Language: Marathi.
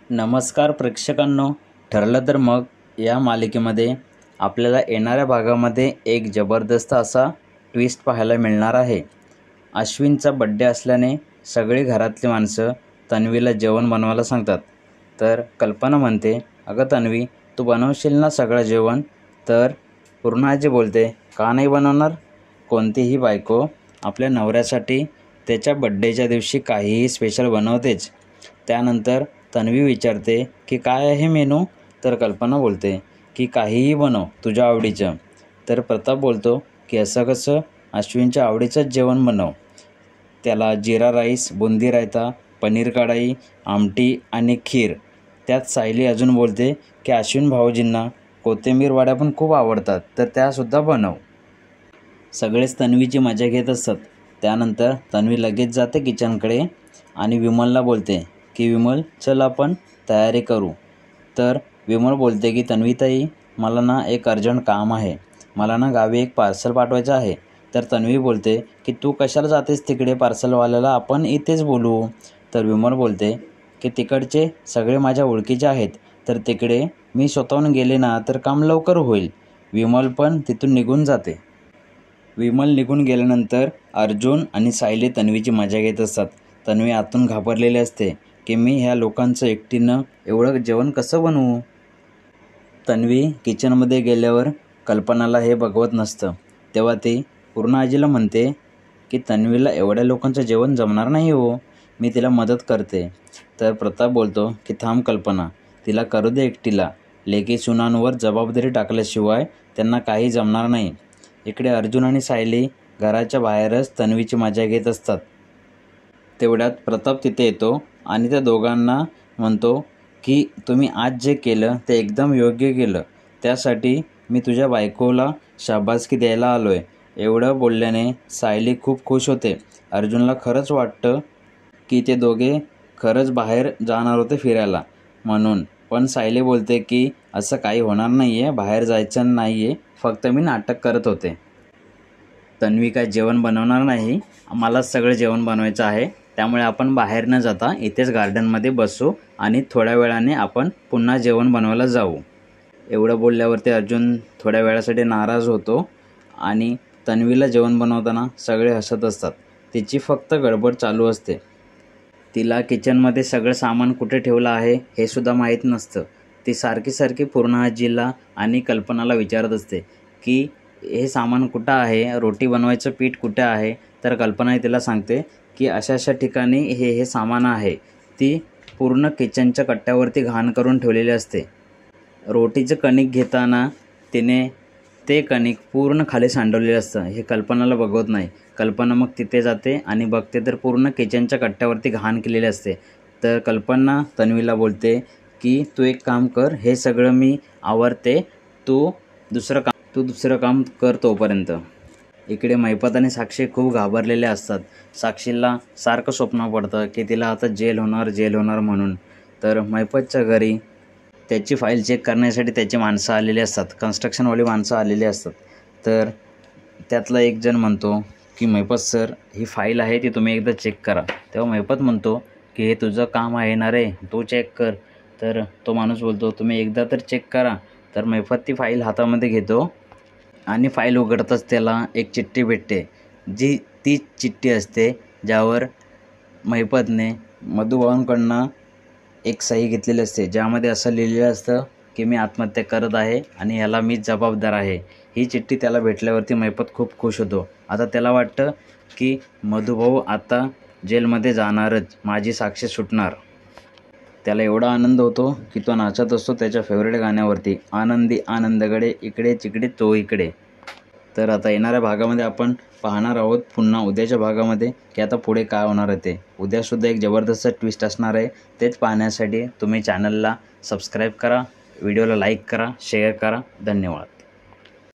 नमस्कार प्रेक्षकांनो, ठरलं तर मग या मालिकेमध्ये आपल्याला येणाऱ्या भागामध्ये एक जबरदस्त असा ट्विस्ट पाहायला मिळणार आहे। अश्विनचा बड्डे असल्याने सगळी घरातली माणसं तन्वीला जेवण बनवायला सांगतात। तर कल्पना म्हणते, अगं तन्वी, तू बनवशील ना सगळं जेवण? तर पूर्णाजी बोलते, का नाही बनवणार? कोणतीही बायको आपल्या नवऱ्यासाठी त्याच्या बड्डेच्या दिवशी काहीही स्पेशल बनवतेच। त्यानंतर तन्वी विचारते की काय आहे मेनू? तर कल्पना बोलते की काहीही बनव तुझ्या आवडीचं। तर प्रताप बोलतो की असं कसं, अश्विनच्या आवडीचंच जेवण बनव, त्याला जिरा राईस, बुंदी रायता, पनीर कढाई, आमटी आणि खीर। त्यात सायली अजून बोलते की अश्विन भाऊजींना कोथिंबीर वड्या पण खूप आवडतात, तर त्यासुद्धा बनव। सगळेच तन्वीची मजा घेत असतात। त्यानंतर तन्वी लगेच जाते किचनकडे आणि विमलला बोलते की विमल, चल आपण तयारी करू। तर विमल बोलते की तन्वीताई, मला ना एक अर्जंट काम आहे, मला ना गावी एक पार्सल पाठवायचं आहे। तर तन्वी बोलते की तू कशाला जातेस तिकडे पार्सलवाल्याला, आपण इथेच बोलू। तर विमल बोलते की तिकडचे सगळे माझ्या ओळखीचे आहेत, तर तिकडे मी स्वतःहून गेले ना तर काम लवकर होईल। विमल पण तिथून निघून जाते। विमल निघून गेल्यानंतर अर्जुन आणि सायली तन्वीची मजा घेत असतात। तन्वी आतून घाबरलेली असते की मी ह्या लोकांचं एकटीनं एवढं जेवण कसं बनवू। तन्वी किचनमध्ये गेल्यावर कल्पनाला हे बघवत नसतं। तेव्हा ती पूर्णाजीला म्हणते की तन्वीला एवढ्या लोकांचं जेवण जमणार नाही हो, मी तिला मदत करते। तर प्रताप बोलतो की थांब कल्पना, तिला करू दे एकटीला, लेकी सुनांवर जबाबदारी टाकल्याशिवाय त्यांना काही जमणार नाही। इकडे अर्जुन आणि सायली घराच्या बाहेरच तन्वीची मजा घेत असतात। तेवढ्यात प्रताप तिथे येतो आणि त्या दोघांना म्हणतो की तुम्ही आज जे केलं ते एकदम योग्य केलं, त्यासाठी मी तुझ्या बायकोला शाबासकी द्यायला आलो आहे। एवढं बोलल्याने सायली खूप खुश होते। अर्जुनला खरंच वाटतं की ते दोघे खरंच बाहेर जाणार होते फिरायला म्हणून, पण सायली बोलते की असं काही होणार नाही आहे, बाहेर जायचं नाही आहे, फक्त मी नाटक करत होते। तन्वी काय जेवण बनवणार नाही, मलाच सगळं जेवण बनवायचं आहे, त्यामुळे आपण बाहेर न जाता इथेच गार्डनमध्ये बसू आणि थोड्या वेळाने आपण पुन्हा जेवण बनवायला जाऊ। एवढं बोलल्यावरती अर्जुन थोड्या वेळासाठी नाराज होतो आणि तन्वीला जेवण बनवताना सगळे हसत असतात। तिची फक्त गडबड चालू असते। तिला किचनमध्ये सगळं सामान कुठे ठेवलं आहे हे सुद्धा माहीत नसतं। ती सारखी पूर्णाजीला आणि कल्पनाला विचारत असते की हे सामान कुठं आहे, रोटी बनवायचं पीठ कुठे आहे? तर कल्पना तिला सांगते की अशा ठिकाणी हे सामान आहे। ती पूर्ण किचनच्या कट्ट्यावरती घाण करून ठेवलेली असते। रोटीचं कणिक घेताना तिने ते कणिक पूर्ण खाली सांडवलेलं असतं, हे कल्पनाला बघवत नाही। कल्पना मग तिथे जाते आणि बघते तर पूर्ण किचनच्या कट्ट्यावरती घाण केलेली असते। तर कल्पना तन्वीला बोलते की तू एक काम कर, हे सगळं मी आवरते, तू दुसरं काम कर तोपर्यंत। इकडे मैपत आणि साक्षी खूप घाबरलेले असतात। साक्षीला सारखं स्वप्न पडतं की तिला आता जेल होणार म्हणून। तर मैपतच्या घरी त्याची फाईल चेक करण्यासाठी त्याची माणसं आलेली असतात, कन्स्ट्रक्शनवाली माणसं आलेली असतात। तर त्यातला एक जण म्हणतो की मैपत सर, ही फाईल आहे ती तुम्ही एकदा चेक करा। तेव्हा मैपत म्हणतो की हे तुझं काम आहे ना रे, तू चेक कर। तर तो माणूस बोलतो तुम्ही एकदा तर चेक करा। तर मैपत ती फाईल हातामध्ये घेतो आणि फाईल उघडताच त्याला एक चिठ्ठी भेटते, जी ती चिठ्ठी असते ज्यावर मैपतने मधुभाऊंकडनं एक सही घेतलेली असते, ज्यामध्ये असं लिहिलेलं असतं की मी आत्महत्या करत आहे आणि ह्याला मीच जबाबदार आहे। ही चिठ्ठी त्याला भेटल्यावरती मैपत खूप खुश होतो। आता त्याला वाटतं की मधुभाऊ आता जेलमध्ये जाणारच, माझी साक्ष सुटणार। त्याला एवढा आनंद होतो की तो नाचत असतो त्याच्या फेवरेट गाण्यावरती, आनंदी आनंदगडे इकडे चिकडे तो इकडे। तर आता येणाऱ्या भागामध्ये आपण पाहणार आहोत पुन्हा उद्याच्या भागामध्ये की आता पुढे काय होणार आहे ते। उद्यासुद्धा एक जबरदस्त ट्विस्ट असणार आहे, तेच पाहण्यासाठी तुम्ही चॅनलला सबस्क्राईब करा, व्हिडिओला लाईक करा, शेअर करा। धन्यवाद।